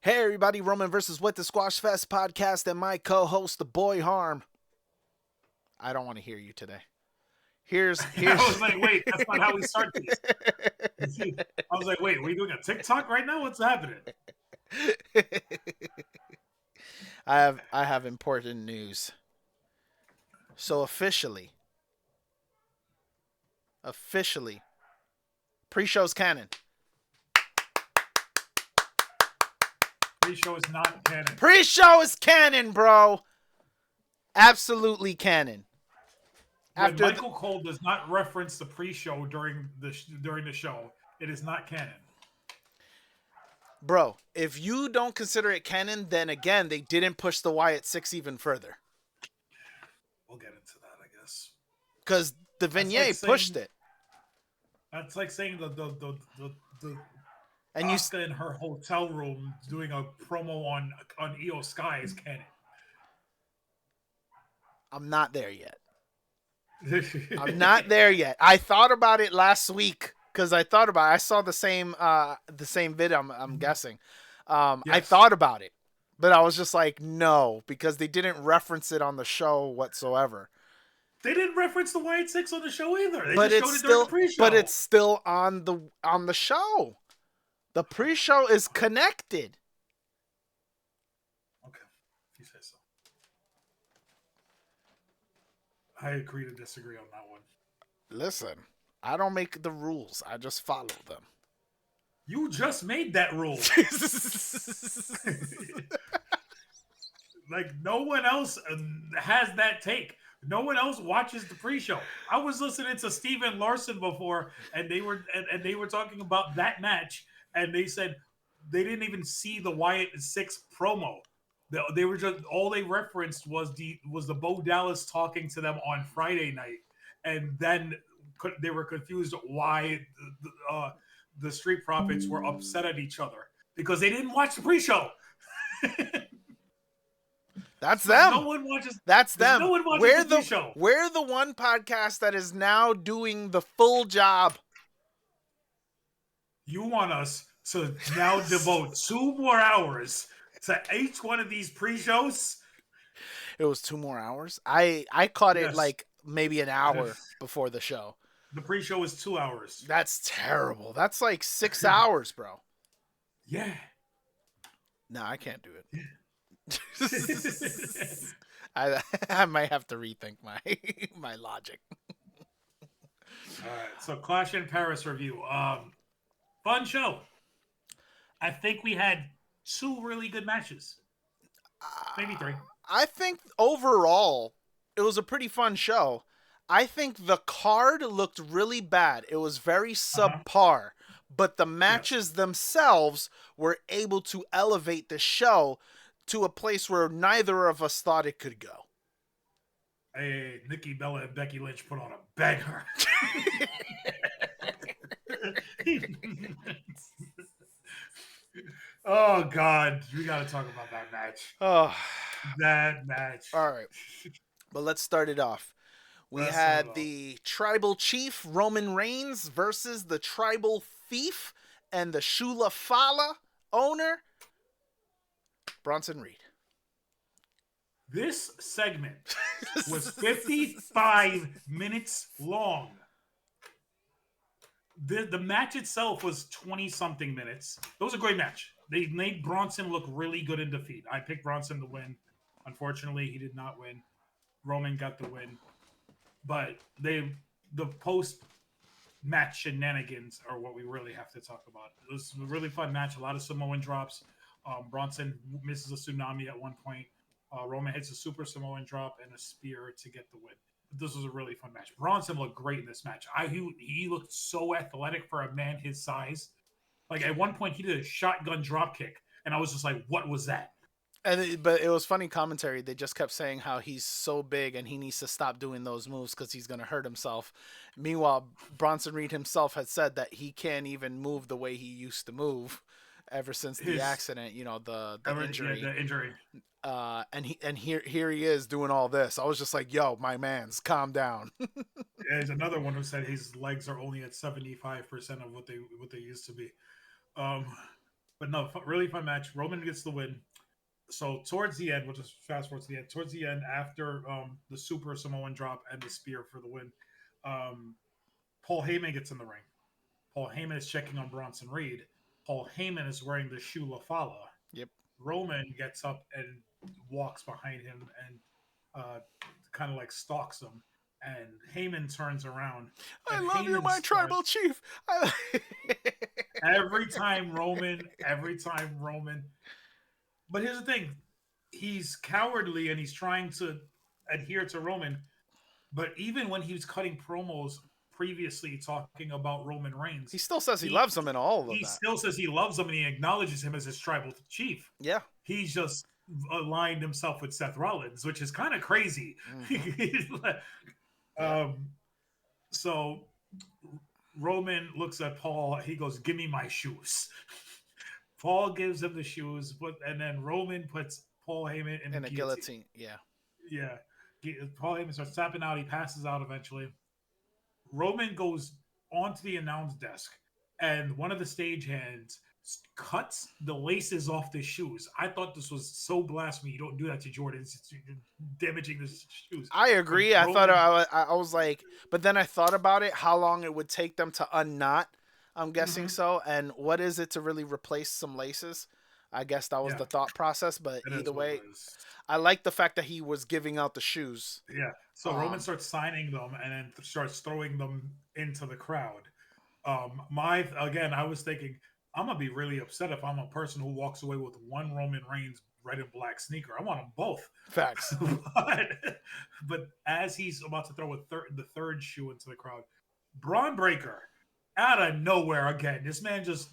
Hey everybody, Roman versus What the Squashfest podcast and my co-host, the boy Harm. I don't want to hear you today. Here's I was like, wait, that's not how we start these. I was like, wait, are we doing a TikTok right now? What's happening? I have important news. So officially, pre-show's canon. Pre-show is not canon. Pre-show is canon, bro. Absolutely canon. When Michael Cole does not reference the pre-show during the show, it is not canon. Bro, if you don't consider it canon, then again, they didn't push the Wyatt 6 even further. We'll get into that, I guess. Because the vignette pushed it. That's like saying the and Asuka in her hotel room doing a promo on Io Sky is canon. I'm not there yet. I thought about it last week because I saw the same vid. I'm guessing. Yes. I thought about it, but I was just like, no, because they didn't reference it on the show whatsoever. They didn't reference the Wyatt 6 on the show either. They just showed it during the pre-show. But it's still on the show. The pre-show is connected. Okay, if you say so. I agree to disagree on that one. Listen, I don't make the rules. I just follow them. You just made that rule. Like, no one else has that take. No one else watches the pre-show. I was listening to Steven Larson before, and they were talking about that match, and they said they didn't even see the Wyatt 6 promo. They were just, all they referenced was the Bo Dallas talking to them on Friday night, and then they were confused why the Street Profits were upset at each other because they didn't watch the pre-show. That's them. No one watches. That's them. No one watches the pre-show. We're the one podcast that is now doing the full job. You want us to now devote 2 more hours to each one of these pre-shows? It was 2 more hours. I caught it like maybe an hour before the show. The pre-show is 2 hours. That's terrible. That's like 6 hours, bro. Yeah. No, I can't do it. I might have to rethink my logic. All right, so Clash in Paris review. Fun show. I think we had 2 really good matches. Maybe 3. I think overall it was a pretty fun show. I think the card looked really bad. It was very subpar, but the matches themselves were able to elevate the show to a place where neither of us thought it could go. Hey, Nikki Bella and Becky Lynch put on a banger. Oh, God. We got to talk about that match. Oh, that match. All right. But let's start it off. We had the Tribal Chief, Roman Reigns, versus the Tribal Thief and the Shula Fala owner, Bronson Reed. This segment was 55 minutes long. The match itself was 20-something minutes. It was a great match. They made Bronson look really good in defeat. I picked Bronson to win. Unfortunately, he did not win. Roman got the win. But the post-match shenanigans are what we really have to talk about. It was a really fun match. A lot of Samoan drops. Bronson misses a tsunami at one point. Roman hits a super Samoan drop and a spear to get the win. But this was a really fun match. Bronson looked great in this match. He looked so athletic for a man his size. Like, at one point, he did a shotgun drop kick, and I was just like, what was that? But it was funny commentary. They just kept saying how he's so big and he needs to stop doing those moves because he's going to hurt himself. Meanwhile, Bronson Reed himself had said that he can't even move the way he used to move ever since the accident, the injury. Yeah, the injury. And here he is doing all this. I was just like, yo, my man's, calm down. There's another one who said his legs are only at 75% of what they used to be. But no, really fun match. Roman gets the win. So towards the end, we'll just fast forward to the end. Towards the end, after the Super Samoan drop and the spear for the win, um, Paul Heyman gets in the ring. Paul Heyman is checking on Bronson Reed. Paul Heyman is wearing the shoe La Fala. Yep. Roman gets up and walks behind him and kind of like stalks him. And Heyman turns around, I and love you, Heyman my tribal starts chief. every time Roman. But here's the thing: he's cowardly and he's trying to adhere to Roman. But even when he was cutting promos previously talking about Roman Reigns, He still says he he loves him and all of he that. still says he loves him and he acknowledges him as his tribal chief. Yeah. He's just aligned himself with Seth Rollins, which is kind of crazy. Mm-hmm. um, so Roman looks at Paul. He goes, "Give me my shoes." Paul gives him the shoes, and then Roman puts Paul Heyman in the And a guillotine. guillotine. Yeah. Yeah, Paul Heyman starts tapping out. He passes out eventually. Roman goes onto the announce desk, and one of the stagehands cuts the laces off the shoes. I thought this was so blasphemy. You don't do that to Jordan. It's damaging the shoes. I But agree. I thought Roman, I was like, but then I thought about it, how long it would take them to unknot. I'm guessing mm-hmm, so. And what is it to really replace some laces? I guess that was yeah, the thought process. But it either is what way, it is. I like the fact that he was giving out the shoes. Yeah. So Roman Um, starts signing them and then starts throwing them into the crowd. My again, I was thinking I'm gonna be really upset if I'm a person who walks away with one Roman Reigns red and black sneaker. I want them both. Facts. but, but as he's about to throw the third shoe into the crowd, Braun Breaker out of nowhere again. This man just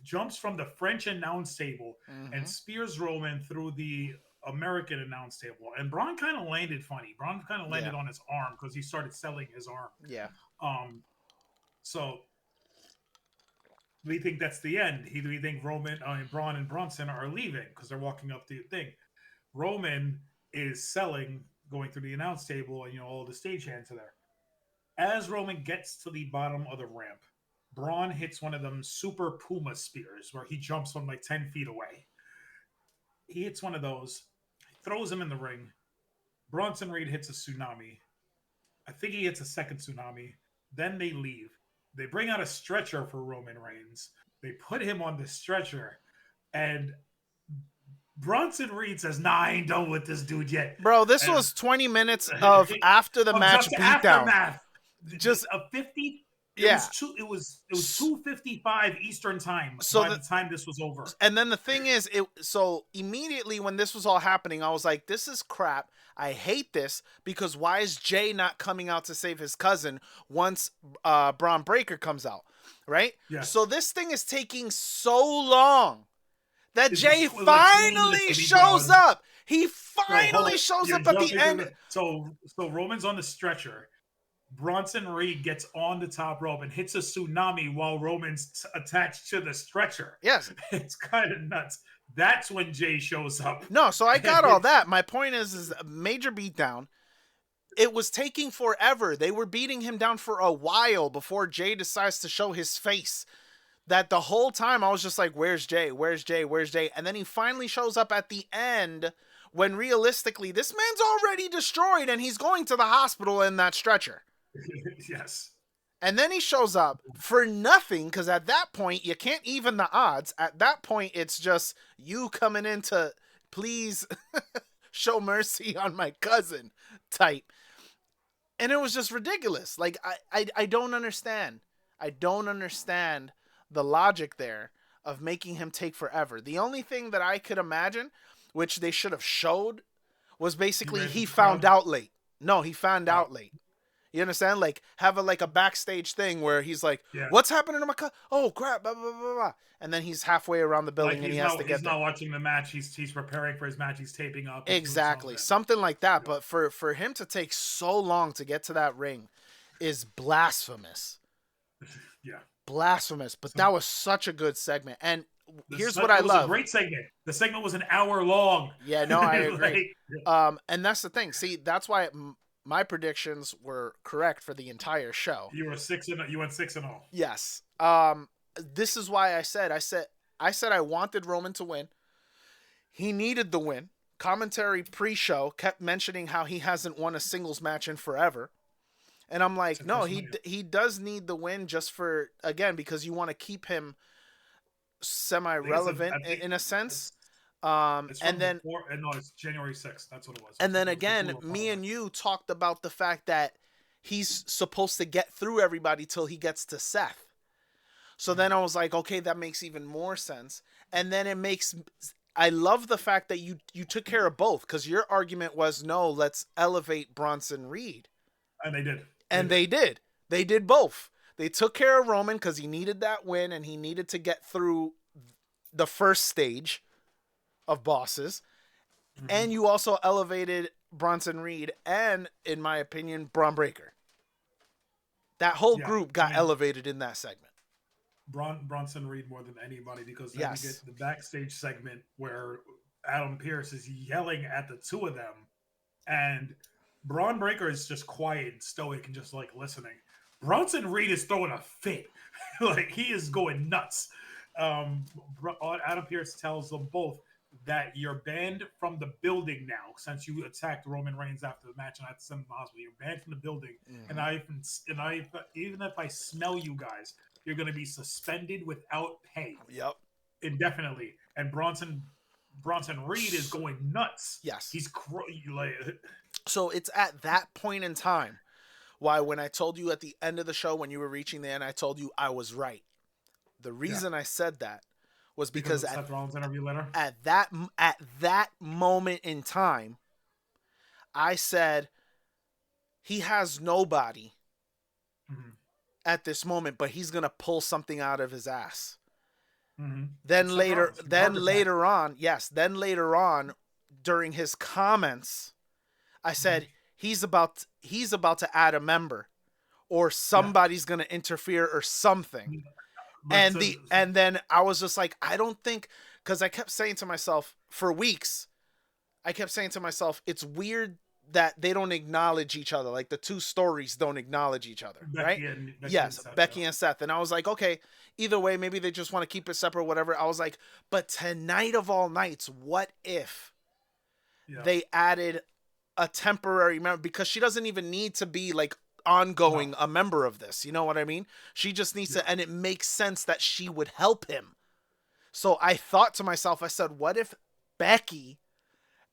jumps from the French announce table and Mm-hmm. spears Roman through the American announce table. And Braun kind of landed funny. Braun kind of Yeah. landed on his arm because he started selling his arm. Yeah. Um, so we think that's the end. We think Braun and Bronson are leaving because they're walking up the thing. Roman is selling, going through the announce table, and all the stagehands are there. As Roman gets to the bottom of the ramp, Braun hits one of them super Puma spears where he jumps from like 10 feet away. He hits one of those, throws him in the ring. Bronson Reed hits a tsunami. I think he hits a second tsunami. Then they leave. They bring out a stretcher for Roman Reigns. They put him on the stretcher. And Bronson Reed says, "Nah, I ain't done with this dude yet." Bro, this And was 20 minutes of after the of match just beatdown. aftermath. Just A 50. It yeah. was two. It was 2:55 Eastern time So by the the time this was over. and then the thing is, so immediately when this was all happening, I was like, this is crap. I hate this because why is Jay not coming out to save his cousin once Braun Breaker comes out, right? Yes, So this thing is taking so long that it was Jay like 20 minutes finally to be shows done. up. He So hold finally it. shows You're up at the jumping in end. so Roman's on the stretcher. Bronson Reed gets on the top rope and hits a tsunami while Roman's attached to the stretcher. Yes. It's kind of nuts. That's when Jay shows up. No, so I got all that. My point is a major beatdown. It was taking forever. They were beating him down for a while before Jay decides to show his face. That the whole time I was just like, where's Jay? Where's Jay? Where's Jay? And then he finally shows up at the end when realistically this man's already destroyed and he's going to the hospital in that stretcher. Yes. And then he shows up for nothing because at that point you can't even the odds. At that point it's just you coming in to please show mercy on my cousin type. And it was just ridiculous. Like I don't understand. I don't understand the logic there of making him take forever. The only thing that I could imagine, which they should have showed, was basically he found out late. No, he found out late. You understand? Like have a backstage thing where he's like, Yeah. "What's happening to my car? Oh crap!" Blah, blah, blah, blah. And then he's halfway around the building Like and he has to get he's there. not watching the match. He's preparing for his match. He's taping up. He's Exactly, something like that. But for him to take so long to get to that ring is blasphemous. Yeah. Blasphemous. But that was such a good segment. And here's what it I was love. a great segment. The segment was an hour long. Yeah, no, I agree. Like, And that's the thing. See, that's why my predictions were correct for the entire show. you went 6-0. Yes. This is why I said I said I wanted Roman to win. He needed the win. Commentary pre-show kept mentioning how he hasn't won a singles match in forever. And I'm like, Since no, WrestleMania. he does need the win just for, again, because you want to keep him I think semi-relevant I think in a sense. it's it's And from then before. No, it's January 6th. That's what it was. and then It was before again, the me Apollo and match. you talked about the fact that he's supposed to get through everybody till he gets to Seth. So then I was like, okay, that makes even more sense. And then it makes I love the fact that you took care of both, because your argument was no, let's elevate Bronson Reed. And they did. They And did. they did. They did both. They took care of Roman because he needed that win and he needed to get through the first stage of bosses. Hmm. And you also elevated Bronson Reed and, in my opinion, Braun Breaker. That whole Yeah, group I got mean elevated in that segment. Bronson Reed more than anybody because then you Yes. get the backstage segment where Adam Pearce is yelling at the two of them, and Braun Breaker is just quiet and stoic and just like listening. Bronson Reed is throwing a fit, like he is going nuts. Um, Adam Pearce tells them both that you're banned from the building now since you attacked Roman Reigns after the match and I had to send him to the hospital. You're banned from the building, and Mm-hmm. I even if I smell you guys, you're going to be suspended without pay Yep. indefinitely. And Bronson Reed is going nuts. Yes. He's like, So it's at that point in time why, when I told you at the end of the show, when you were reaching the end, I told you I was right. The yeah, reason I said that was because because of Seth Rollins' interview later. at that moment in time, I said he has nobody Mm-hmm. at this moment, but he's gonna pull something out of his ass. Mm-hmm. Then It's Seth later, Rollins, then garbage man. later on, yes, then later on, during his comments, I Mm-hmm. said he's about to add a member, or Yeah, somebody's gonna interfere or something. but to, And then I was just like, I don't think, because I kept saying to myself for weeks, I kept saying to myself, it's weird that they don't acknowledge each other. Like the two stories don't acknowledge each other, right? Becky and Yes, Seth. Yeah, Becky and Seth. And I was like, okay, either way, maybe they just want to keep it separate, whatever. I was like, but tonight of all nights, what if yeah, they added a temporary member? Because she doesn't even need to be like no, ongoing a member of this. You know what I mean? She just needs yeah. to, and it makes sense that she would help him. So I thought to myself, I said, what if Becky,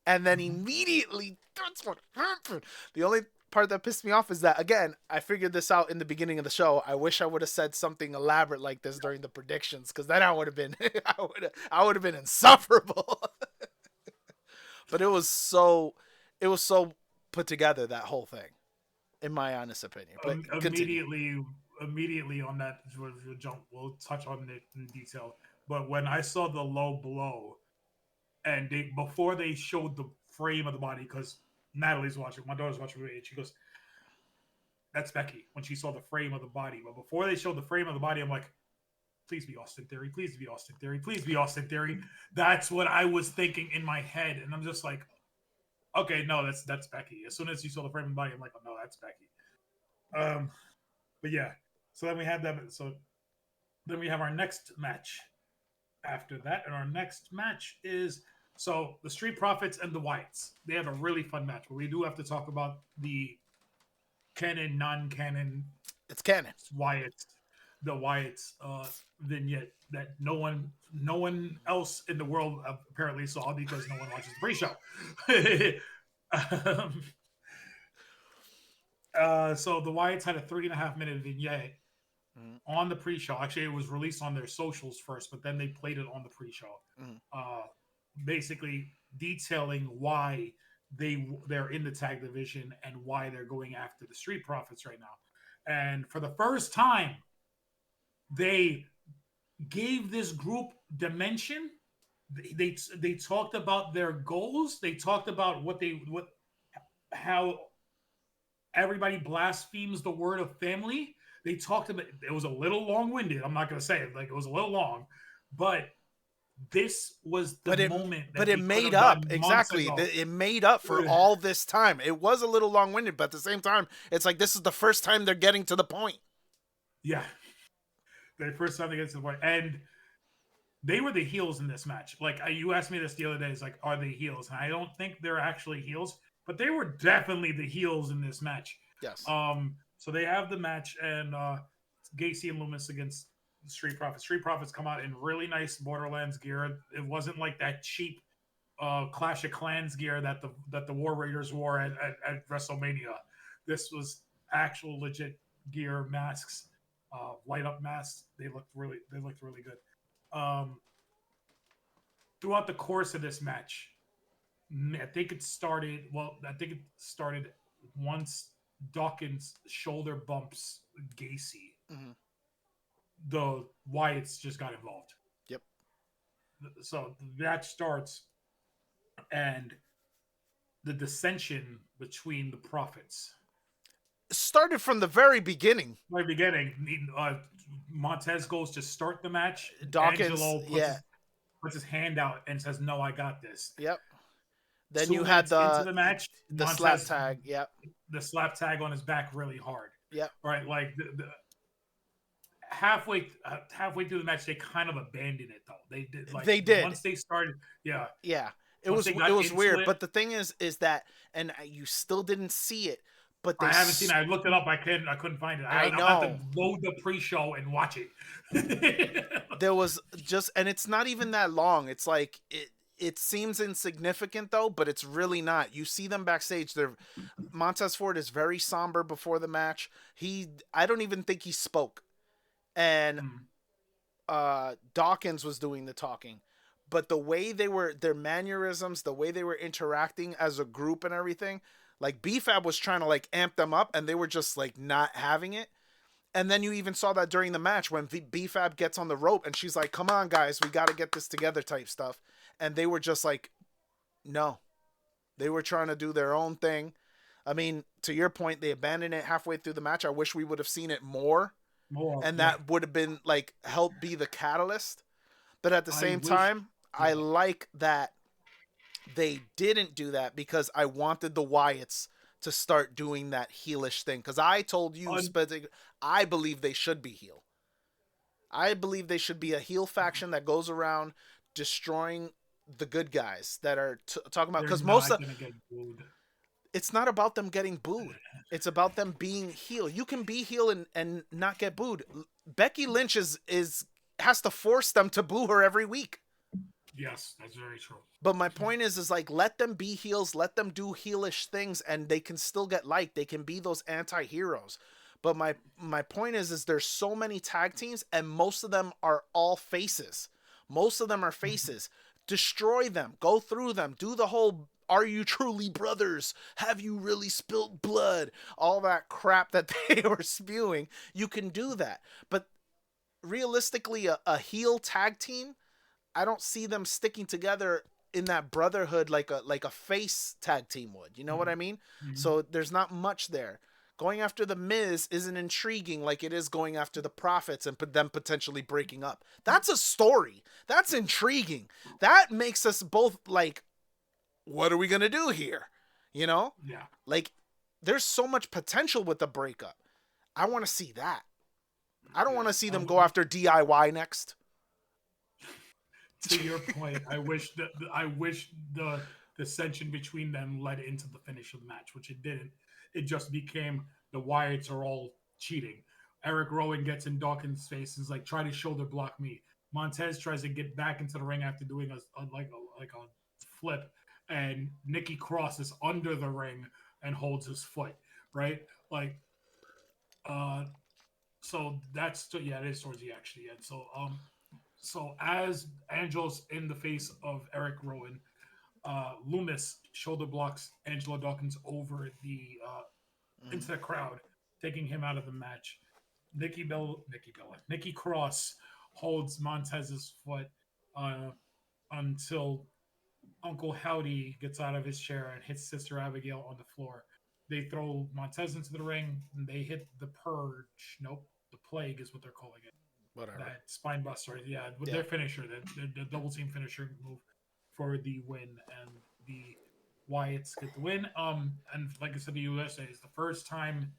and then Mm-hmm. immediately that's what happened. The only part that pissed me off is that, again, I figured this out in the beginning of the show. I wish I would have said something elaborate like this during the predictions, because then I would have been I would have been insufferable. But it was so put together, that whole thing, in my honest opinion. But continue. Immediately on that we'll jump. We'll touch on it in detail. But when I saw the low blow, and they before they showed the frame of the body, because Natalie's watching, my daughter's watching, and she goes, "That's Becky." When she saw the frame of the body, but before they showed the frame of the body, I'm like, "Please be Austin Theory. Please be Austin Theory. Please be Austin Theory." That's what I was thinking in my head, and I'm just like, "Okay, no, that's Becky." As soon as you saw the frame of the body, I'm like, "Oh no, that's Becky." Um, but yeah. So then we had that. So then we have our next match after that, and our next match is so the Street Profits and the Wyatts. They have a really fun match, but we do have to talk about the canon, non-canon It's canon. Wyatts, the Wyatts vignette that no one else in the world apparently saw because no one watches the pre-show. um, so the Wyatts had a 3.5 minute vignette Mm-hmm. on the pre-show. Actually, it was released on their socials first, but then they played it on the pre-show, Mm-hmm. uh, basically detailing why they're in the tag division and why they're going after the Street Profits right now. And for the first time, they gave this group dimension. They talked about their goals. They talked about what how everybody blasphemes the word of family. They talked about it was a little long winded. I'm not going to say it like it was a little long, but this was the but it moment but that it they could made have up, done months exactly. ago. It made up for all this time. It was a little long-winded, but at the same time, it's like this is the first time they're getting to the point. Yeah, the first time they get to the point, and They were the heels in this match. Like you asked me this the other day, it's like, are they heels? And I don't think they're actually heels, but they were definitely the heels in this match. Yes. So they have the match, and Gacy and Loomis against Street Profits. Street Profits come out in really nice Borderlands gear. It wasn't like that cheap Clash of Clans gear that the War Raiders wore at WrestleMania. This was actual legit gear, masks, light up masks. They looked really good. Um, Throughout the course of this match, I think it started. Well, I think it started once Dawkins shoulder bumps Gacy. Mm-hmm. The Wyatts just got involved. Yep. So the match starts, and the dissension between the prophets. Started from the very beginning. Right beginning, Montez goes to start the match. Dawkins, Angelo yeah. puts his hand out and says, "No, I got this." Yep. Then you had 2 minutes into the match, the slap Montez tag. Yep. the slap tag on his back really hard. Yep. Right, like the halfway through the match, they kind of abandoned it though. They did like They did. once they started, yeah. Yeah. It Once was they it got was into weird, it, but the thing is that, and you still didn't see it, but I haven't seen it. I looked it up. I couldn't find it. I I'll have to know. load the pre-show and watch it. There was just, and it's not even that long. It's like it seems insignificant though, but it's really not. You see them backstage. They're Montez Ford is very somber before the match. I don't even think he spoke. And Mm. Dawkins was doing the talking. But the way their mannerisms, the way they were interacting as a group and everything, like BFAB was trying to like amp them up, and they were just like not having it. And then you even saw that during the match when BFAB gets on the rope and she's like, "Come on, guys, we got to get this together," type stuff. And they were just like, no. They were trying to do their own thing. I mean, to your point, they abandoned it halfway through the match. I wish we would have seen it more, More, and yeah. that would have been like help be the catalyst. But at the same wish, time, I like that they didn't do that because I wanted the Wyatts to start doing that heelish thing. Because I told you, I believe they should be heel. I believe they should be a heel faction that goes around destroying the good guys that are talking about. Because most of it's not about them getting booed. It's about them being heel. You can be heel and not get booed. Becky Lynch has to force them to boo her every week. Yes, that's very true. But my point is like, let them be heels, let them do heelish things, and they can still get liked. They can be those anti-heroes. But my point is there's so many tag teams, and most of them are all faces. Most of them are faces. Destroy them. Go through them. Do the whole "Are you truly brothers? Have you really spilt blood?" All that crap that they were spewing. You can do that. But realistically, a heel tag team, I don't see them sticking together in that brotherhood like a face tag team would. You know what I mean? Mm-hmm. So there's not much there. Going after the Miz isn't intriguing like it is going after the Prophets and them potentially breaking up. That's a story. That's intriguing. That makes us both like, what are we going to do here? You know? Yeah. Like, there's so much potential with the breakup. I want to see that. I don't want to see them go after DIY next. To your point, I wish the dissension between them led into the finish of the match, which it didn't. It just became the Wyatts are all cheating. Eric Rowan gets in Dawkins' face and is like, "Try to shoulder block me." Montez tries to get back into the ring after doing a flip, and Nikki Cross is under the ring and holds his foot. Right, like, so that's it is towards the actually end. So as Angel's in the face of Eric Rowan, Loomis shoulder blocks Angelo Dawkins over the into the crowd, taking him out of the match. Nikki Cross holds Montez's foot until Uncle Howdy gets out of his chair and hits Sister Abigail on the floor. They throw Montez into the ring, and they hit the purge. Nope, the plague is what they're calling it. Whatever. That spine buster, their finisher, the double team finisher move for the win, and the Wyatts get the win. And like I said, the USA is the first time.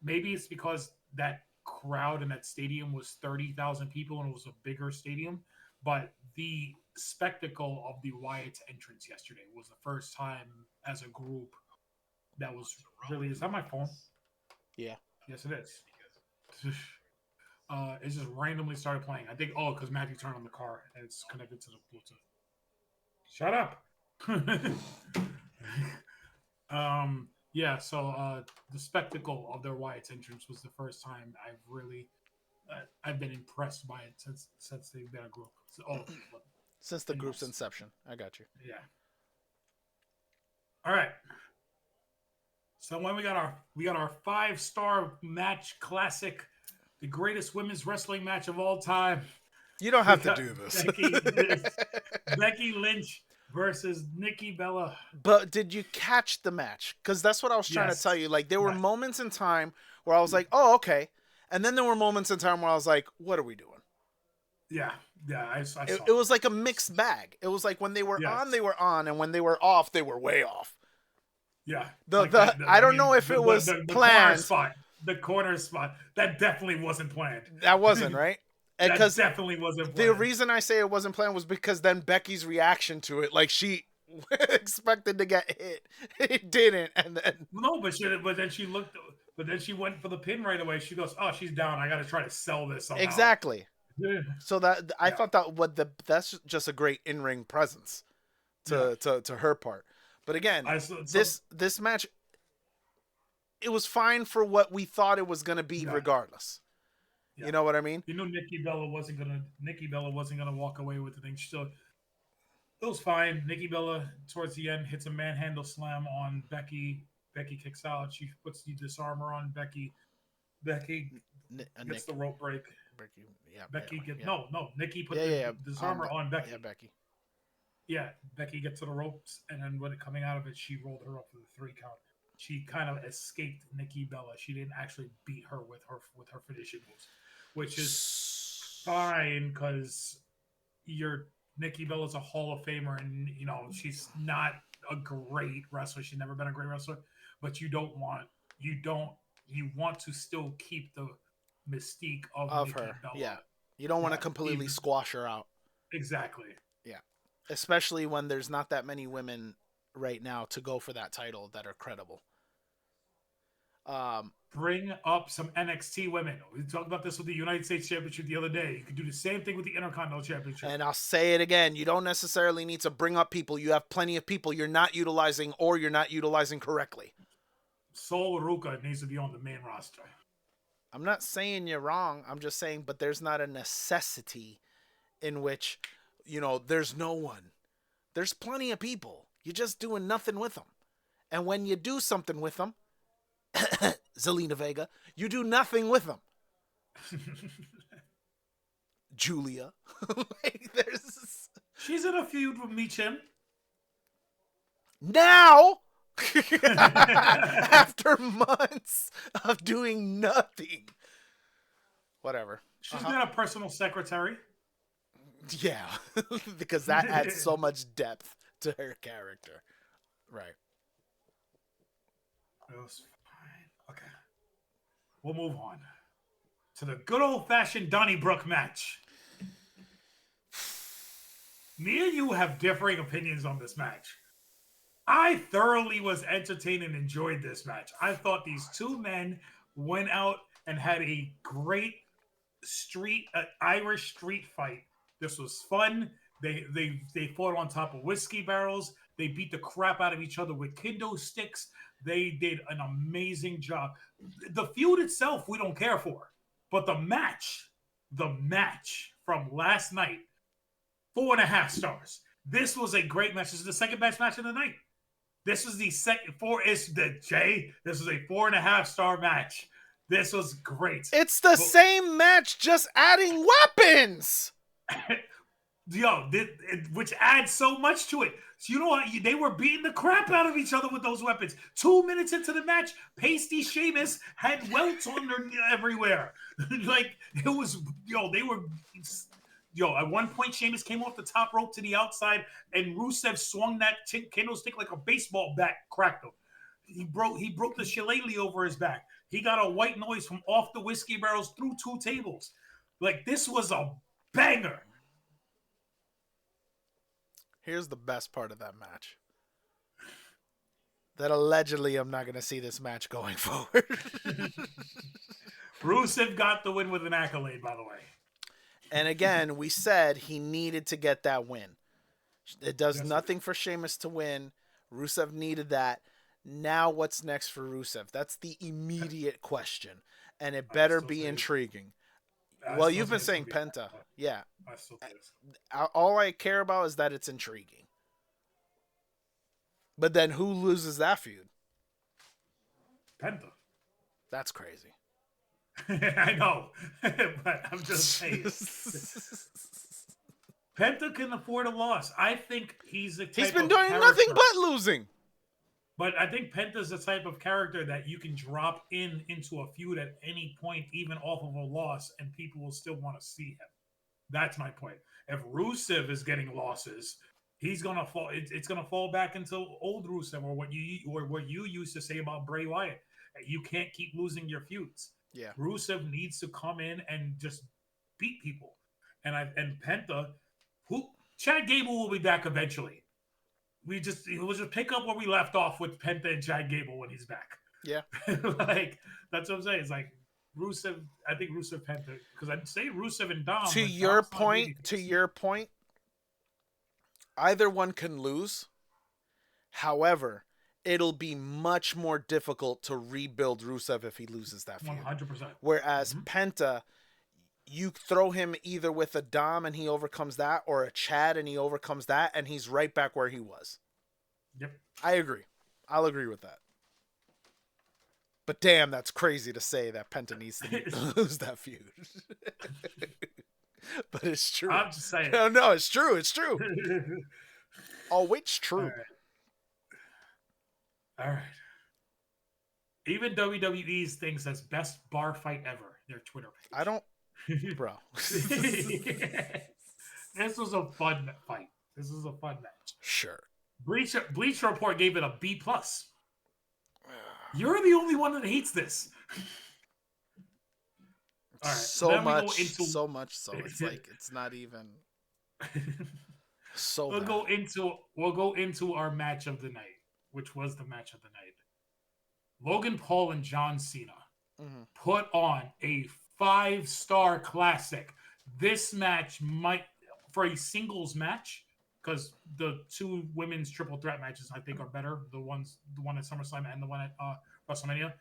Maybe it's because that crowd in that stadium was 30,000 people and it was a bigger stadium, But the spectacle of the Wyatt's entrance yesterday was the first time as a group that was really. Is that my phone? Yeah. Yes, it is. It just randomly started playing. I think, oh, because Matthew turned on the car and it's connected to the Bluetooth. Shut up. Yeah, so the spectacle of their Wyatt's entrance was the first time I've been impressed by it since they've been a group. So, Since the in group's months. inception. I got you. Yeah. All right. So when we got our 5-star match classic, the greatest women's wrestling match of all time. You don't We have to got do this. Becky Lynch versus Nikki Bella. But did you catch the match? Because that's what I was trying to tell Yes. you. Like, there were Yes. moments in time where I was like, oh, okay. And then there were moments in time where I was like, what are we doing? Yeah. Yeah. I saw It was like a mixed bag. It was like when they were Yes. on, they were on. And when they were off, they were way off. Yeah. The, Like the that. I I don't mean, know if it was the corner planned. spot. The corner spot. That definitely wasn't planned. That wasn't, right? That Because definitely wasn't the planned. reason I say it wasn't planned was because then Becky's reaction to it, like she expected to get hit, it didn't, and then No, but then she went for the pin right away. She goes, "Oh, she's down. I got to try to sell this somehow." exactly. Yeah. So that I Yeah. thought that's just a great in ring presence to her part. But again, this match, it was fine for what we thought it was gonna be, Yeah. regardless. Yeah. You know what I mean? You know, Nikki Bella wasn't gonna walk away with the thing. Still, it was fine. Nikki Bella towards the end hits a manhandle slam on Becky. Becky kicks out. She puts the disarmer on Becky. Becky gets the rope break. Becky, yeah. Becky yeah, gets yeah. no. Nikki put Yeah. the disarmer on Becky. Yeah, Becky. Yeah, Becky gets to the ropes, and then when it coming out of it, she rolled her up for the 3 count. She kind of escaped Nikki Bella. She didn't actually beat her with her finishing moves, which is fine because Nikki Bella's a Hall of Famer, and she's not a great wrestler. She's never been a great wrestler, but you want to still keep the mystique of Nikki her. Bella. Yeah, you don't want to completely squash her out. Exactly. Yeah, especially when there's not that many women right now to go for that title that are credible. Bring up some NXT women. We talked about this with the United States Championship the other day. You could do the same thing with the Intercontinental Championship. And I'll say it again. You don't necessarily need to bring up people. You have plenty of people you're not utilizing or you're not utilizing correctly. Sol Ruka needs to be on the main roster. I'm not saying you're wrong. I'm just saying, but there's not a necessity in which, there's no one. There's plenty of people. You're just doing nothing with them. And when you do something with them, Zelina Vega, you do nothing with them. Julia. She's in a feud with Michin. Now, after months of doing nothing. Whatever. She's got a personal secretary. Yeah, because that adds so much depth to her character. Right. It was fine. Okay. We'll move on to the good old-fashioned Donnybrook match. Me and you have differing opinions on this match. I thoroughly was entertained and enjoyed this match. I thought these two men went out and had a great Irish street fight. This was fun. They fought on top of whiskey barrels. They beat the crap out of each other with kendo sticks. They did an amazing job. The feud itself, we don't care for. But the match from last night, 4.5 stars. This was a great match. This is the second best match of the night. This was the second This was a 4.5 star match. This was great. It's the same match, just adding weapons. Which adds so much to it. So you know what? They were beating the crap out of each other with those weapons. 2 minutes into the match, Pasty Sheamus had welts on their everywhere. Like, it was, they were... at one point, Sheamus came off the top rope to the outside, and Rusev swung that kendo stick like a baseball bat, cracked him. He broke the shillelagh over his back. He got a white noise from off the whiskey barrels through 2 tables. Like, this was a banger. Here's the best part of that match. That allegedly I'm not going to see this match going forward. Rusev got the win with an accolade, by the way. And again, we said he needed to get that win. It does Yes, nothing for Sheamus to win. Rusev needed that. Now what's next for Rusev? That's the immediate question. And it better be intriguing. Well, you've been saying Penta. Yeah. I still think All I care about is that it's intriguing. But then who loses that feud? Penta. That's crazy. I know, but I'm just saying. Penta can afford a loss. I think he's the type He's been of doing character, nothing but losing. But I think Penta's the type of character that you can drop into a feud at any point, even off of a loss, and people will still want to see him. That's my point. If Rusev is getting losses, he's gonna fall. It's gonna fall back into old Rusev, or what you used to say about Bray Wyatt. You can't keep losing your feuds. Yeah. Rusev needs to come in and just beat people. And Penta, Chad Gable will be back eventually. We'll just pick up where we left off with Penta and Chad Gable when he's back. Yeah. Like, that's what I'm saying. It's like Rusev, I think Rusev Penta, because I'd say Rusev and Dom. To your point, either one can lose. However, it'll be much more difficult to rebuild Rusev if he loses that feud. 100%. Whereas Penta, you throw him either with a Dom and he overcomes that, or a Chad and he overcomes that, and he's right back where he was. Yep. I agree. I'll agree with that. But damn, that's crazy to say that Penta needs to lose that feud. But it's true. I'm just saying. No, it's true. It's true. Oh, it's true. All right. Even WWE's thinks that's best bar fight ever. Their Twitter page. I don't, bro. This was a fun fight. This was a fun match. Sure. Bleach Report gave it a B+. You're the only one that hates this. All right. So much so. It's like it's not even so We'll go into our match of the night, which was the match of the night. Logan Paul and John Cena put on a 5-star classic. This match might, for a singles match, because the two women's triple threat matches I think are better. The one at SummerSlam and the one at WrestleMania.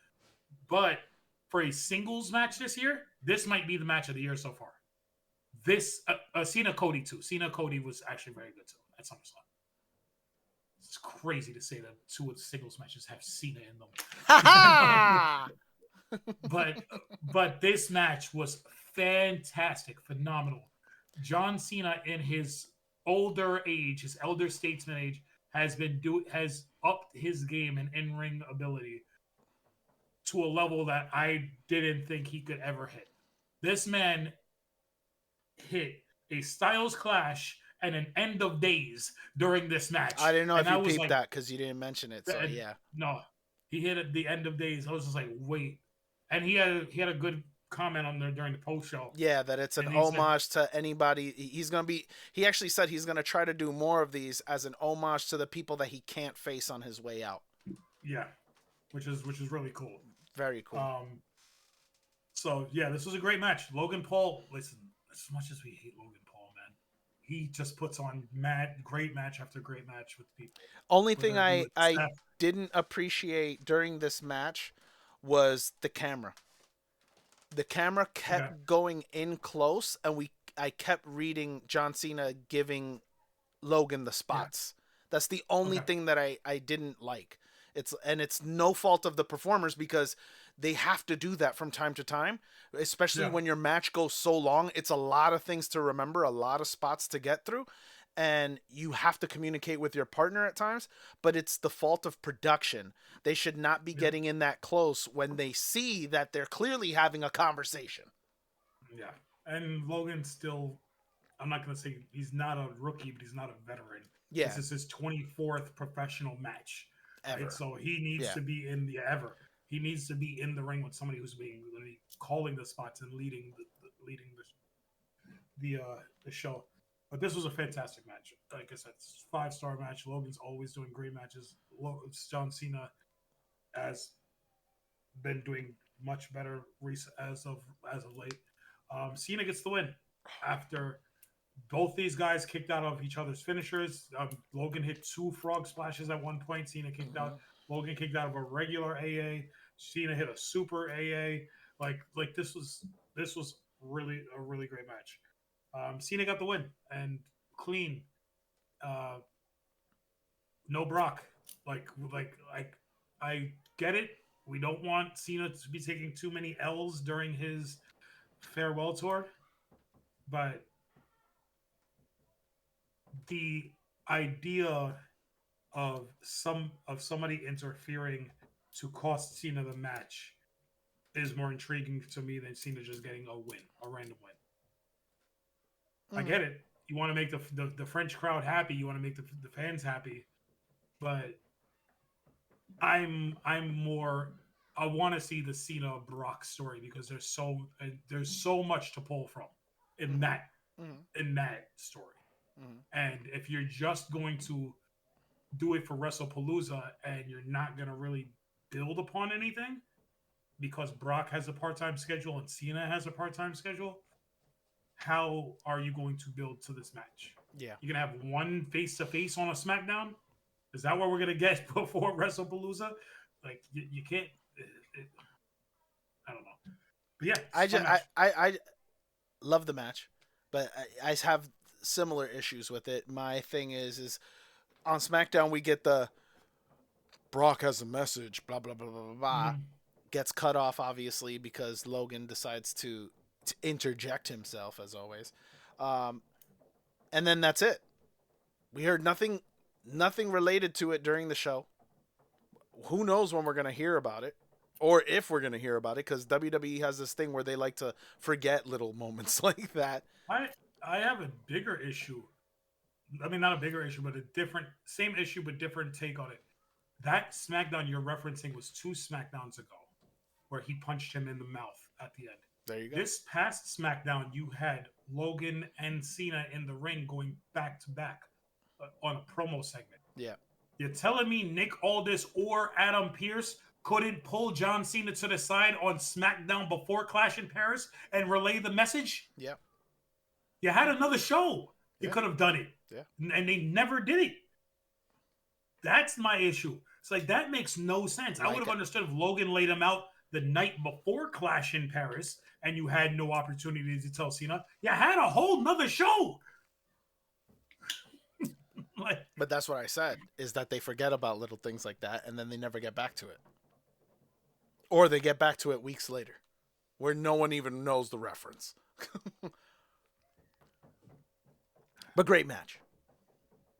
But for a singles match this year, this might be the match of the year so far. This Cena Cody too. Cena Cody was actually very good too at SummerSlam. It's crazy to say that two of the singles matches have Cena in them. but this match was fantastic, phenomenal. John Cena in his older age, his elder statesman age, has upped his game and in-ring ability to a level that I didn't think he could ever hit. This man hit a Styles Clash and an End of Days during this match. I didn't know if you peeped that because you didn't mention it. So yeah. No, he hit at the End of Days. I was just like, wait. And he had a good comment on there during the post show. Yeah, that it's an homage to anybody. He actually said he's gonna try to do more of these as an homage to the people that he can't face on his way out. Yeah, which is really cool. Very cool. So yeah, this was a great match. Logan Paul, listen, as much as we hate Logan Paul, man, he just puts on great match after great match with people. Only thing I didn't appreciate during this match was the camera. The camera kept going in close, and I kept reading John Cena giving Logan the spots. Yeah. That's the only thing that I didn't like. It's no fault of the performers because they have to do that from time to time, especially when your match goes so long. It's a lot of things to remember, a lot of spots to get through, and you have to communicate with your partner at times, but it's the fault of production. They should not be getting in that close when they see that they're clearly having a conversation. Yeah. And Logan still, I'm not going to say he's not a rookie, but he's not a veteran. Yeah. This is his 24th professional match. Ever. Right? So he needs to be he needs to be in the ring with somebody who's calling the spots and leading the show. But this was a fantastic match. Like I said, 5-star match. Logan's always doing great matches. John Cena has been doing much better as of late. Cena gets the win after both these guys kicked out of each other's finishers. Logan hit 2 frog splashes at one point. Cena kicked Mm-hmm. out. Logan kicked out of a regular AA. Cena hit a super AA. Like this was really a really great match. Cena got the win and clean. Uh, no Brock. Like I get it. We don't want Cena to be taking too many L's during his farewell tour, but the idea of somebody interfering to cost Cena the match is more intriguing to me than Cena just getting a random win. I Mm-hmm. get it. You want to make the French crowd happy. You want to make the fans happy, but I'm more. I want to see the Cena Brock story because there's so much to pull from in Mm-hmm. that Mm-hmm. in that story. Mm-hmm. And if you're just going to do it for WrestlePalooza and you're not going to really build upon anything because Brock has a part-time schedule and Cena has a part-time schedule, how are you going to build to this match? Yeah. You're going to have one face-to-face on a SmackDown? Is that what we're going to get before WrestlePalooza? Like, you can't... I don't know. But yeah, it's I a fun just match. I love the match, but I have similar issues with it. My thing is on SmackDown we get the Brock has a message, blah blah blah blah blah. Blah. Mm-hmm. Gets cut off obviously because Logan decides to interject himself as always, um, and then that's it. We heard nothing related to it during the show. Who knows when we're gonna hear about it, or if we're gonna hear about it? Because WWE has this thing where they like to forget little moments like that. I, I have a bigger issue. I mean, not a bigger issue, but a different... Same issue, but different take on it. That SmackDown you're referencing was 2 SmackDowns ago, where he punched him in the mouth at the end. There you go. This past SmackDown, you had Logan and Cena in the ring going back to back on a promo segment. Yeah. You're telling me Nick Aldis or Adam Pearce couldn't pull John Cena to the side on SmackDown before Clash in Paris and relay the message? Yeah. You had another show. You Yeah. could have done it. Yeah. And they never did it. That's my issue. It's like, that makes no sense. I would have understood if Logan laid him out the night before Clash in Paris and you had no opportunity to tell Cena. You had a whole nother show. Like, But that's what I said, is that they forget about little things like that and then they never get back to it. Or they get back to it weeks later, where no one even knows the reference. But great match.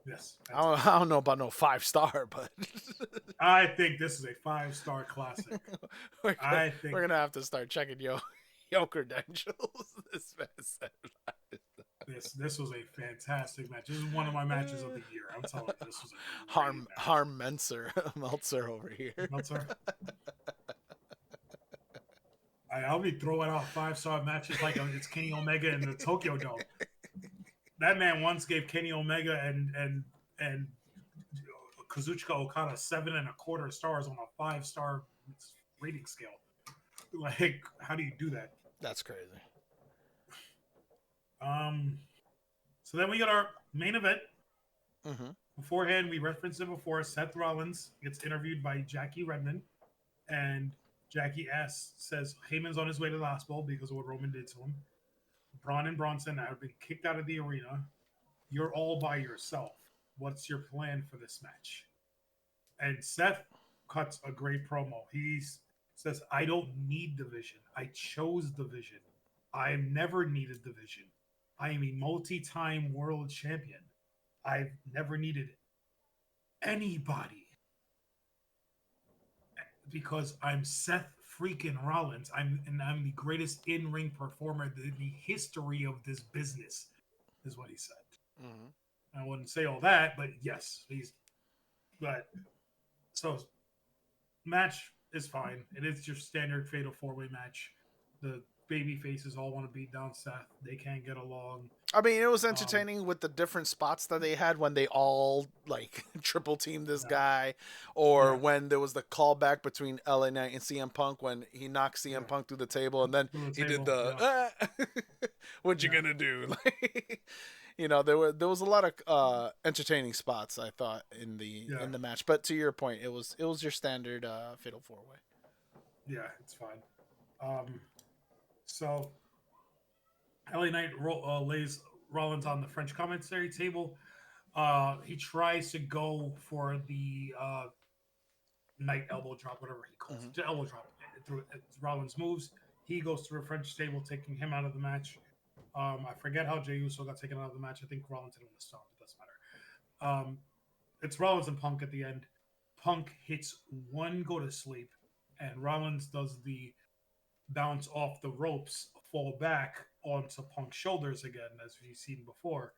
yes. I don't know about no 5-star, but I think this is a 5-star classic. we're I think gonna have to start checking your credentials. This man said. this was a fantastic match. This is one of my matches of the year. I'm telling you, this was a great match. Harm Meltzer over here. Meltzer. I'll be throwing out 5-star matches like it's Kenny Omega in the Tokyo Dome. That man once gave Kenny Omega and Kazuchika Okada 7.25 stars on a 5-star rating scale. Like, how do you do that? That's crazy. So then we got our main event. Mm-hmm. Beforehand, we referenced it before. Seth Rollins gets interviewed by Jackie Redmond, and Jackie says Heyman's on his way to the hospital because of what Roman did to him. Braun and Bronson have been kicked out of the arena. You're all by yourself. What's your plan for this match? And Seth cuts a great promo. He says, I don't need division. I chose division. I have never needed division. I am a multi-time world champion. I've never needed anybody because I'm Seth freaking Rollins. I'm the greatest in-ring performer in the history of this business, is what he said. Mm-hmm. I wouldn't say all that, but yes, so match is fine. It is your standard fatal 4-way match. The baby faces all want to beat down Seth. They can't get along. I mean, it was Um, entertaining with the different spots that they had when they all like triple teamed this yeah, guy, or yeah, when there was the callback between LA Knight and CM Punk when he knocked CM yeah. Punk through the table, and then To the he did table. the Yeah, what you yeah, gonna do? Like, there was a lot of entertaining spots I thought yeah, in the match. But to your point, it was your standard fatal four way. yeah. It's fine. Um, so LA Knight lays Rollins on the French commentary table. He tries to go for the Knight elbow drop, whatever he calls Mm-hmm. it, the elbow drop. Through Rollins moves, he goes through a French table, taking him out of the match. I forget how Jey Uso got taken out of the match. I think Rollins hit him with a stomp. It doesn't matter. It's Rollins and Punk at the end. Punk hits one go to sleep, and Rollins does the bounce off the ropes, fall back onto Punk's shoulders again, as we've seen before.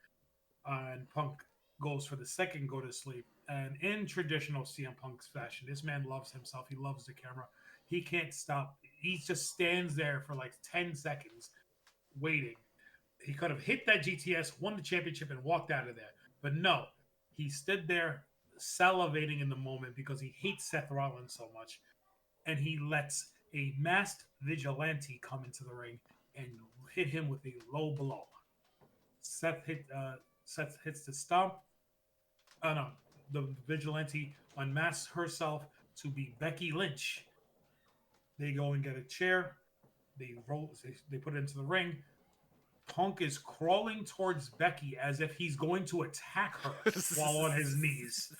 And Punk goes for the second go to sleep. And in traditional CM Punk's fashion, this man loves himself. He loves the camera. He can't stop. He just stands there for like 10 seconds waiting. He could have hit that GTS, won the championship, and walked out of there. But no, he stood there salivating in the moment because he hates Seth Rollins so much. And he lets a masked vigilante come into the ring and hit him with a low blow. Seth hit. Seth hits the stomp. No, the vigilante unmasks herself to be Becky Lynch. They go and get a chair. They roll. They put it into the ring. Punk is crawling towards Becky as if he's going to attack her while on his knees.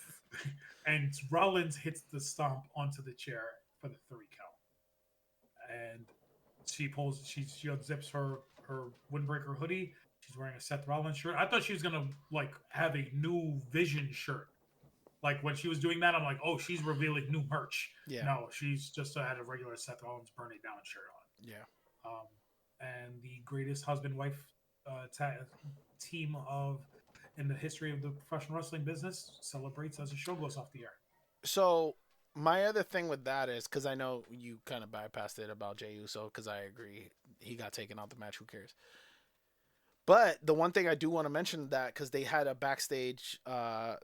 And Rollins hits the stomp onto the chair for the 3 count. And she unzips her windbreaker hoodie. She's wearing a Seth Rollins shirt. I thought she was gonna like have a new Vision shirt. Like when she was doing that, I'm like, oh, she's revealing new merch. Yeah, No, she's just had a regular Seth Rollins Burn It Down shirt yeah. on. And the greatest husband wife team of in the history of the professional wrestling business celebrates as the show goes off the air. So my other thing with that is because I know you kind of bypassed it about Jey Uso because I agree he got taken out the match. Who cares? But the one thing I do want to mention that because they had a backstage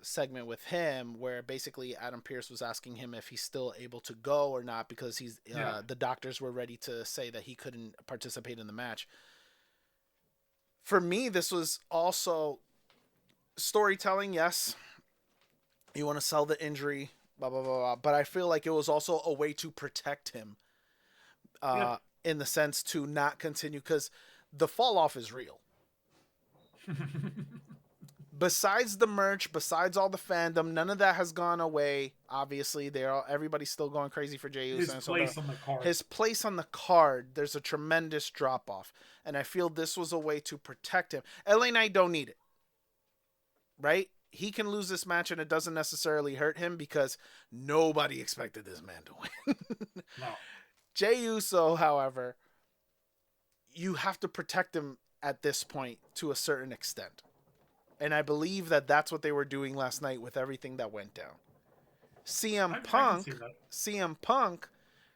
segment with him where basically Adam Pearce was asking him if he's still able to go or not because the doctors were ready to say that he couldn't participate in the match. For me, this was also storytelling. Yes, you want to sell the injury, blah blah blah blah. But I feel like it was also a way to protect him, Yep. in the sense to not continue because the fall off is real. Besides the merch, besides all the fandom, none of that has gone away. Obviously, everybody's still going crazy for Jey Uso. His place on the card. His place on the card, there's a tremendous drop off, and I feel this was a way to protect him. LA Knight don't need it, right? He can lose this match, and it doesn't necessarily hurt him because nobody expected this man to win. No. Jey Uso, however, you have to protect him at this point to a certain extent. And I believe that that's what they were doing last night with everything that went down. I can see that. CM Punk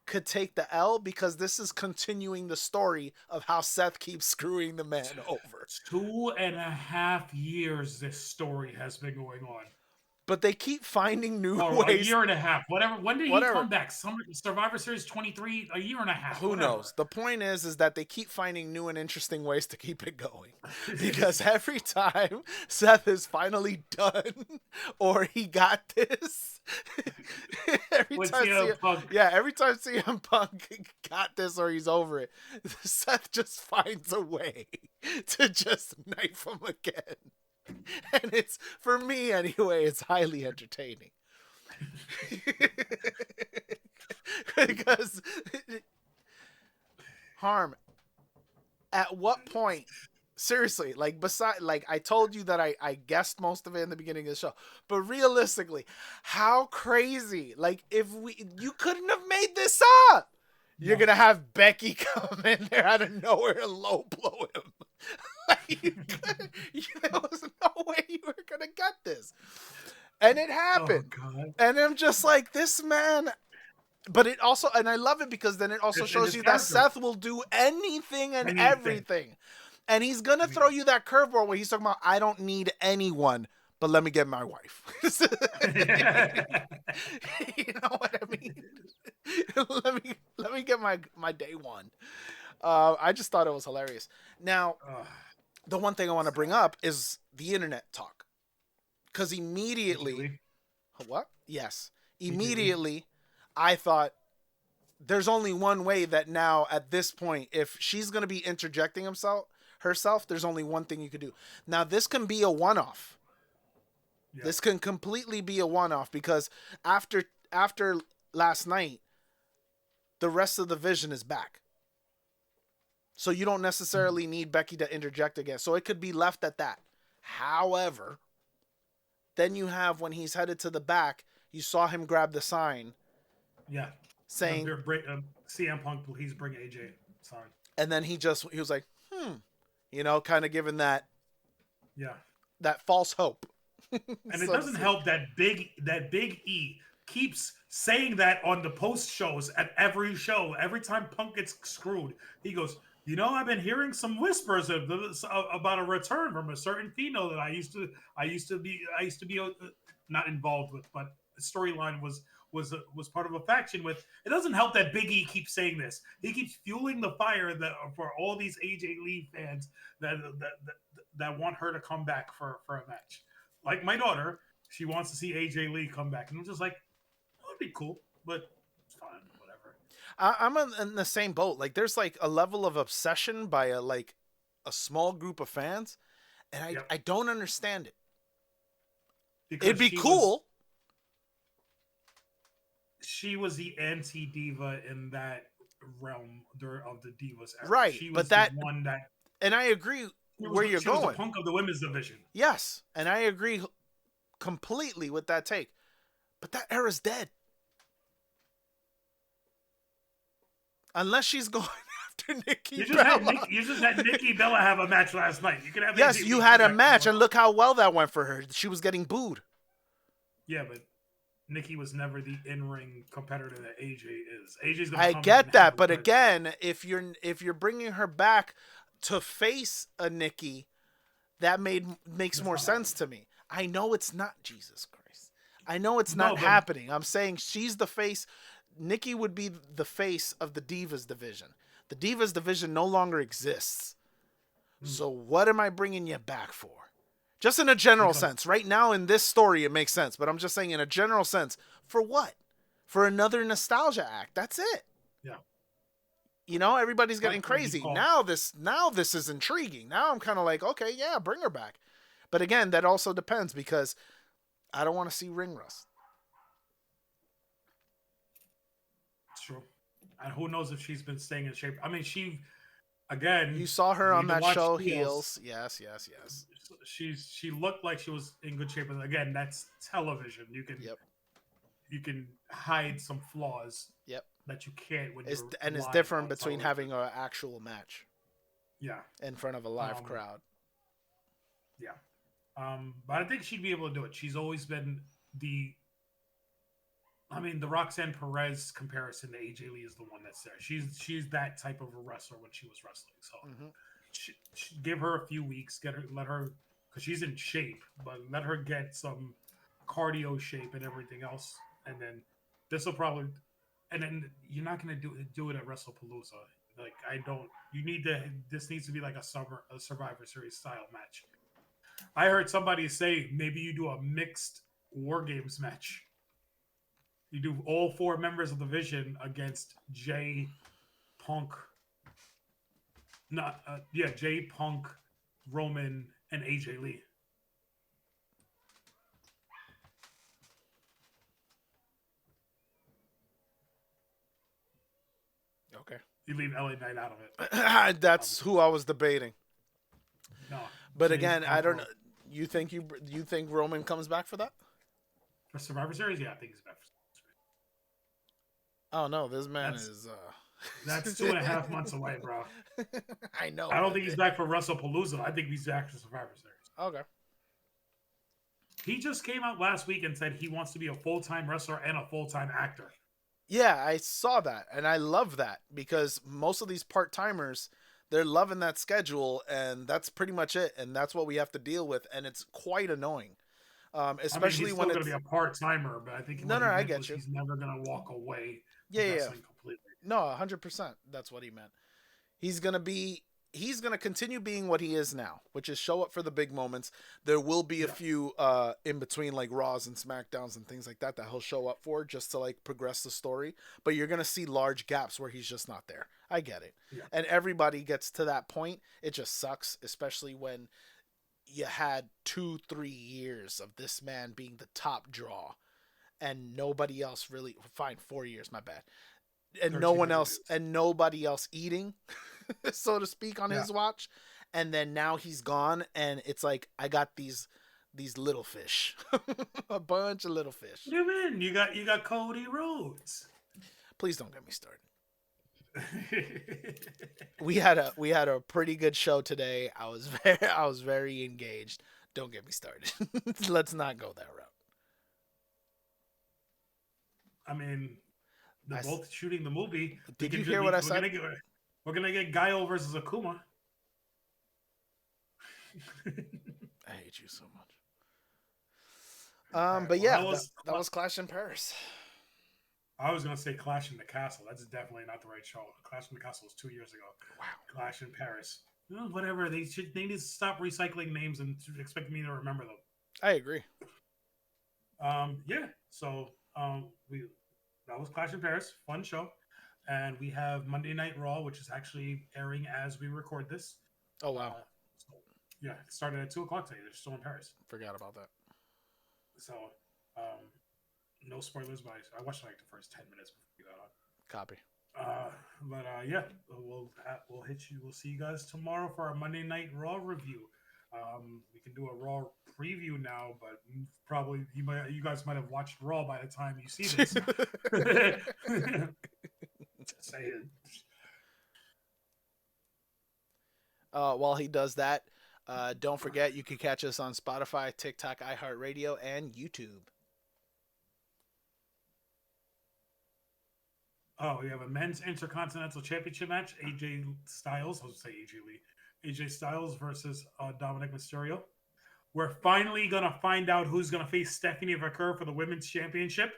could take the L because this is continuing the story of how Seth keeps screwing the man over. 2.5 years this story has been going on. But they keep finding new or ways. A year and a half, whatever. When did he come back? Survivor Series 23, a year and a half. Who knows? The point is that they keep finding new and interesting ways to keep it going. Because every time Seth is finally done or he got this, every time CM Punk got this or he's over it, Seth just finds a way to just knife him again. And it's, for me anyway, it's highly entertaining. Because Harm, at what point, seriously, like I told you that I guessed most of it in the beginning of the show, but realistically, how crazy, like if you couldn't have made this up. You're going to have Becky come in there out of nowhere and low blow him. There was no way you were going to get this. And it happened. Oh, God. And I'm just like, this man, But it also, and I love it because then it also It's in shows his you that character. Seth will do anything and Anything. everything. And he's going to throw Anything. you that curveball where he's talking about, I don't need anyone, but let me get my wife. You know what I mean? let me get my day one. I just thought it was hilarious. Now, the one thing I want to bring up is the internet talk. Because AJ immediately, Lee. what? Yes. AJ Lee. Immediately, I thought there's only one way that now at this point, if she's going to be interjecting herself, there's only one thing you could do. Now, this can be a one-off. Yeah. This can completely be a one-off because after last night, the rest of the vision is back. So you don't necessarily need Becky to interject again. So it could be left at that. However, then you have when he's headed to the back, you saw him grab the sign. Yeah. Saying CM Punk, please bring AJ. Sorry. And then he was like, kind of giving that Yeah. that false hope. And it doesn't help that Big E keeps saying that on the post shows at every show. Every time Punk gets screwed, he goes, I've been hearing some whispers about a return from a certain female that I used to be not involved with, but the storyline was part of a faction with. It doesn't help that Big E keeps saying this. He keeps fueling the fire for all these AJ Lee fans that want her to come back for a match. Like my daughter, she wants to see AJ Lee come back, and I'm just like, that'd be cool, but it's fine, whatever. I'm in the same boat. Like, there's like a level of obsession by a small group of fans, and I don't understand it. Because it'd be cool. She was the anti-diva in that realm of the Divas era. Right, she was but that one that, and I agree where you're going. She was the Punk of the women's division. Yes, and I agree completely with that take. But that era's dead. Unless she's going after Nikki Bella. You just had Nikki Bella have a match last night. You could have. Yes, you had a match, and look how well that went for her. She was getting booed. Yeah, but Nikki was never the in-ring competitor that AJ is. AJ's gonna. I get that, but again, if you're bringing her back to face a Nikki, that makes more sense to me. I know it's not Jesus Christ. I know it's not happening. I'm saying she's the face. Nikki would be the face of the Divas division. The Divas division no longer exists. So what am I bringing you back for? Just in a general sense. Right now in this story, it makes sense. But I'm just saying in a general sense. For what? For another nostalgia act. That's it. Yeah. Everybody's getting crazy. Now this is intriguing. Now I'm kind of like, okay, yeah, bring her back. But again, that also depends because I don't want to see ring rust. True. And who knows if she's been staying in shape. I mean, again, you saw her on that show, Heels. Yes. She looked like she was in good shape. And again, that's television. You can hide some flaws. Yep. That you can't when it's different between having an actual match. Yeah. In front of a live crowd. Yeah. But I think she'd be able to do it. She's always been the Roxanne Perez comparison to AJ Lee is the one that's there. She's that type of a wrestler when she was wrestling. So give her a few weeks, let her, because she's in shape, but let her get some cardio shape and everything else, and then this will probably, and then you're not gonna do it at WrestlePalooza. Like this needs to be like a Survivor Series style match. I heard somebody say maybe you do a mixed War Games match. You do all 4 members of the Vision against Jay Punk, Roman, and AJ Lee. Okay. You leave LA Knight out of it. That's who I was debating. No. But again, I don't know. You think Roman comes back for that? For Survivor Series? Yeah, I think he's back for Survivor Series. Oh no, this man is that's 2.5 months away, bro. I know. I don't think he's back for WrestlePalooza. I think he's back for Survivor Series. Okay. He just came out last week and said he wants to be a full-time wrestler and a full-time actor. Yeah, I saw that, and I love that because most of these part timers, they're loving that schedule, and that's pretty much it, and that's what we have to deal with, and it's quite annoying, I mean, especially he's when still going to it's be a part timer, but I think no, what no, he I meant get was you. he's never going to walk away Yeah, from yeah, yeah. wrestling completely. No, 100%. That's what he meant. He's gonna be. He's gonna continue being what he is now, which is show up for the big moments. There will be a Yeah, few in between, like Raws and Smackdowns and things like that, that he'll show up for just to like progress the story. But you're gonna see large gaps where he's just not there. I get it, yeah, and everybody gets to that point. It just sucks, especially when you had 2, 3 years of this man being the top draw, and nobody else really. Fine, 4 years, my bad, and no 13 one years of else, dudes. and nobody else eating, so to speak, on Yeah. his watch. And then now he's gone, and it's like I got these little fish, a bunch of little fish. What do you mean? You got Cody Rhodes. Please don't get me started. We had a pretty good show today. I was very engaged. Don't get me started. Let's not go that route. I mean, they're I both shooting the movie. We did can you just hear what I we're said? gonna get Guile versus Akuma. I hate you so much. All right. But Well, yeah, that was Clash in Paris. I was gonna say Clash in the Castle. That's definitely not the right show. Clash in the Castle was 2 years ago. Wow. Clash in Paris. Whatever. They need to stop recycling names and expect me to remember them. I agree. Yeah. So we that was Clash in Paris. Fun show. And we have Monday Night Raw, which is actually airing as we record this. Oh wow, Uh, so, yeah, it started at 2 o'clock today. They're still in Paris. forgot about that. So um, no spoilers, but I watched like the first 10 minutes before we got on. Copy. But yeah, we'll hit you. We'll see you guys tomorrow for our Monday Night Raw review. We can do a Raw preview now, but probably you guys might have watched Raw by the time you see this. Just saying. While he does that, don't forget you can catch us on Spotify, TikTok, iHeartRadio, and YouTube. Oh, we have a men's intercontinental championship match. AJ Styles, I was going to say AJ Lee. AJ Styles versus Dominic Mysterio. We're finally going to find out who's going to face Stephanie Vaquer for the women's championship,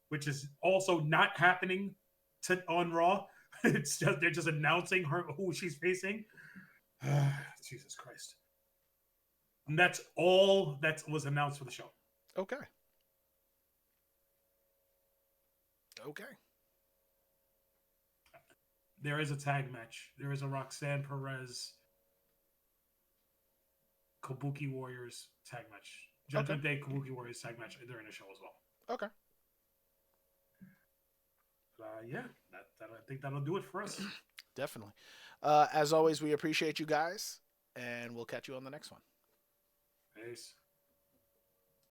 which is also not happening on Raw. It's just they're just announcing who she's facing. Jesus Christ. And that's all that was announced for the show. Okay. Okay. There is a tag match. There is a Roxanne Perez Kabuki Warriors tag match. Judgment Day Kabuki Warriors tag match during the show as well. Okay. Yeah, I think that'll do it for us. Definitely. As always, we appreciate you guys, and we'll catch you on the next one. Peace.